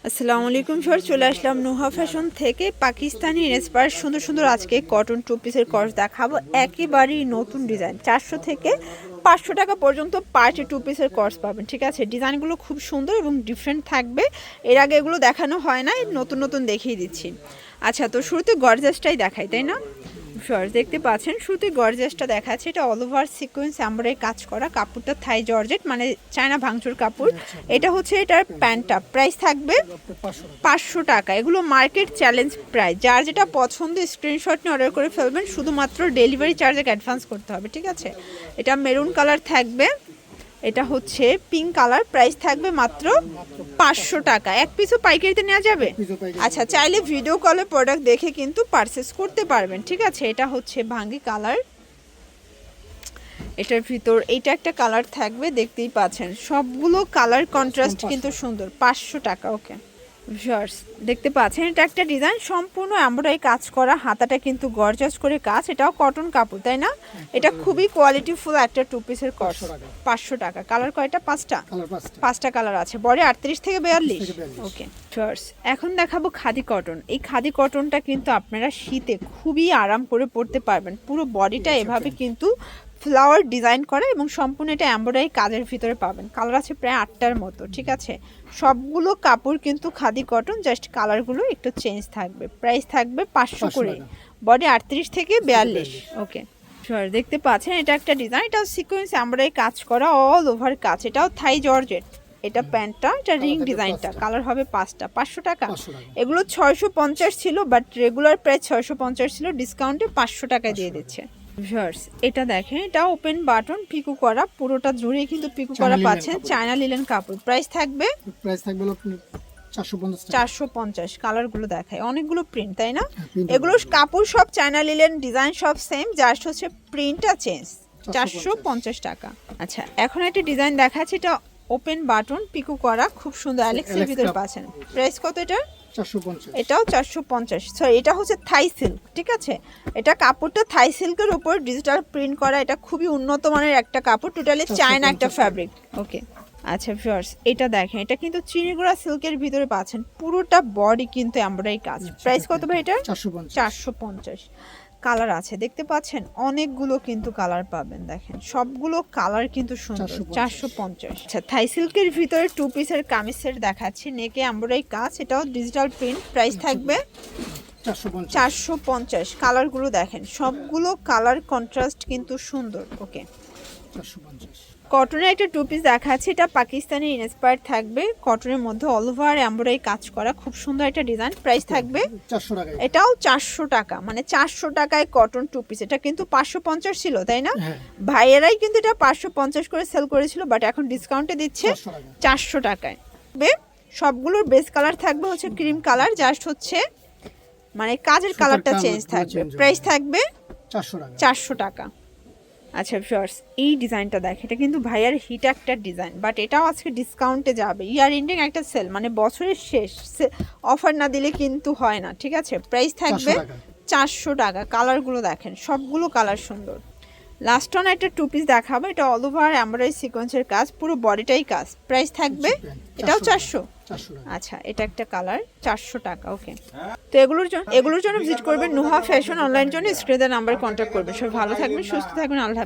আসসালামু আলাইকুম স্যার, চলে আসলাম নুহা ফ্যাশন থেকে। পাকিস্তানি ইন্সপায়ার সুন্দর সুন্দর আজকে কটন টু পিসের কর্স দেখাবো। একেবারেই নতুন ডিজাইন, 400 থেকে 500 টাকা পর্যন্ত পার্টি টু পিসের কর্স পাবেন। ঠিক আছে, ডিজাইনগুলো খুব সুন্দর এবং ডিফারেন্ট থাকবে। এর আগে এগুলো দেখানো হয় না, নতুন নতুন দেখিয়ে দিচ্ছি। আচ্ছা, তো শুরুতে গর্জাসটাই দেখাই, তাই না? শর্ট দেখতে পাচ্ছেন, শুরুতে গর্জাসটা দেখাচ্ছে। এটা অল ওভার সিকোয়েন্স এমব্রয়ডারি কাজ করা, কাপড়টা থাই জর্জেট মানে চায়না ভাঙচুর কাপড়। এটা হচ্ছে এটার প্যান্টটা, প্রাইস থাকবে 500 টাকা। এগুলো মার্কেট চ্যালেঞ্জ প্রাইস। যার যেটা পছন্দ স্ক্রিনশট নিয়ে অর্ডার করে ফেলবেন, শুধুমাত্র ডেলিভারি চার্জে অ্যাডভান্স করতে হবে। ঠিক আছে, এটা মেরুন কালার থাকবে, এটা হচ্ছে পিঙ্ক কালার, প্রাইস থাকবে মাত্র 500 টাকা। এক পিসও পাইকারিতে নেওয়া যাবে। আচ্ছা, চাইলে ভিডিও কলে প্রোডাক্ট দেখে কিন্তু পারচেস করতে পারবেন। ঠিক আছে, এটা হচ্ছে ভাঙ্গি কালার, এটার ভিতর এইটা একটা কালার থাকবে, দেখতেই পাচ্ছেন সবগুলো কালার কন্ট্রাস্ট কিন্তু সুন্দর। 500 টাকা। ওকে ভিউয়ার্স, দেখতে পাচ্ছেন এটা একটা ডিজাইন, সম্পূর্ণ এমব্রয়ডারি কাজ করা, হাতাটা কিন্তু গর্জাস করে কাজ। এটাও কটন কাপড়, তাই না? এটা খুবই কোয়ালিটিফুল একটা টু পিসের কর্স। 500 টাকা। কালার কয়টা? 5টা কালার আছে। বডি 38 থেকে 42। ওকে ভিউয়ার্স, এখন দেখাবো খাদি কটন। এই খাদি কটনটা কিন্তু আপনারা শীতে খুবই আরাম করে পরতে পারবেন। পুরো বডিটা এভাবে কিন্তু ফ্লাওয়ার ডিজাইন করা এবং সম্পূর্ণ এটা এমব্রয়ডারি কাজের ভিতরে পাবেন। কালার আছে প্রায় 8টার মতো। ঠিক আছে, সবগুলো কাপড় কিন্তু খাদি কটন, জাস্ট কালারগুলো একটু চেঞ্জ থাকবে। প্রাইস থাকবে 500 করে। বডি 38 থেকে 42। ওকে শিওর, দেখতে পাচ্ছেন এটা একটা ডিজাইন, এটাও সিকোয়েন্স এমব্রয়ডারি কাজ করা, অল ওভার কাজ। এটাও থাই জর্জেট। এটা প্যান্টটা, এটা রিং ডিজাইনটা, কালার হবে 5টা। 500 টাকা। এগুলো 650 ছিল, বাট রেগুলার প্রাইস 650 ছিল, ডিসকাউন্টে 500 টাকায় দিয়ে দিচ্ছে। ভিউয়ার্স, এটা দেখেন, এটা ওপেন বাটন পিকো করা, পুরোটা জুড়ে কিন্তু পিকো করা পাচ্ছেন, চায়না লিলেন কাপড়। প্রাইস থাকবে 450। কালারগুলো দেখায়, অনেকগুলো প্রিন্ট, তাই না? এগুলো কাপড় সব চায়না লিলেন, ডিজাইন সব সেম, জাস্ট হচ্ছে প্রিন্টটা চেঞ্জ। 450 টাকা। আচ্ছা, এখন একটা ডিজাইন দেখাচ্ছি, এটা ওপেন বাটন পিকো করা, খুব সুন্দর, অ্যালেক্সের ভিতরে পাচ্ছেন। প্রাইস কত এটা? 450। এটাও 450। সরি, এটা হচ্ছে থাই সিল্ক। ঠিক আছে, এটা কাপড়টা থাই সিল্কের উপর ডিজিটাল প্রিন্ট করা, এটা খুবই উন্নত মানের একটা কাপড়, টোটালি চায়না একটা ফ্যাব্রিক। ওকে আচ্ছা ভিউয়ার্স, এটা দেখেন, এটা কিন্তু চিনিগুড়া সিল্কের ভিতরে পাচ্ছেন, পুরোটা বডি কিন্তু এমব্রয়ডারি কাজ। প্রাইস কত ভাই এটা? 450। কালার আছে, দেখতে পাচ্ছেন অনেকগুলো কিন্তু কালার পাবেন। দেখেন সবগুলো কালার কিন্তু সুন্দর। 450। আচ্ছা, থাই সিল্কের ভিতরে টু পিসের কামিজ সেট দেখাচ্ছি, নেকে এমব্রয়ডারি কাজ, এটাও ডিজিটাল প্রিন্ট। প্রাইস থাকবে 450। কালারগুলো দেখেন, সবগুলো কালার কন্ট্রাস্ট কিন্তু সুন্দর। ওকে 450। কটনের একটা টু পিস দেখাচ্ছি, এটা পাকিস্তানি ইন্সপায়ার থাকবে, কটনের মধ্যে অল ওভার এমব্রয়ডারি কাজ করা, খুব সুন্দর একটা ডিজাইন। প্রাইস থাকবে 400 টাকা। এটাও 400 টাকা, মানে 400 টাকায় কটন টু পিস। এটা কিন্তু 550 ছিল, তাই না? ভাইয়েরাই কিন্তু এটা 550 করে সেল করেছিল, বাট এখন ডিসকাউন্টে দিচ্ছে 400 টাকায়। সবগুলোর বেস কালার থাকবে হচ্ছে ক্রিম কালার, জাস্ট হচ্ছে মানে কাজের কালারটা চেঞ্জ থাকবে। প্রাইস থাকবে 400 টাকা। আচ্ছা ভিউয়ার্স, এই ডিজাইনটা দেখ, এটা কিন্তু ভাইয়ার হিট একটা ডিজাইন, বাট এটাও আজকে ডিসকাউন্টে যাবে। ইয়ার এন্ডিং একটা সেল, মানে বছরের শেষ অফার না দিলে কিন্তু হয় না। ঠিক আছে, প্রাইস থাকবে 400 টাকা। কালারগুলো দেখেন, সবগুলো কালার সুন্দর। লাস্ট অন একটা টু পিস দেখাবো, এটা অল ওভার এমব্রয়ডারি সিকোয়েন্সের কাজ, পুরো বডিটাই কাজ। প্রাইস থাকবে এটাও 400। আচ্ছা, এটা একটা কালার, 400 টাকা। ওকে, তো এগুলোর জন্য ভিজিট করবেন নুহা ফ্যাশন। অনলাইন জন্য স্ক্রিনে নাম্বার কন্ট্যাক্ট করবেন। সবাই ভালো থাকবেন, সুস্থ থাকবেন, আল্লাহ।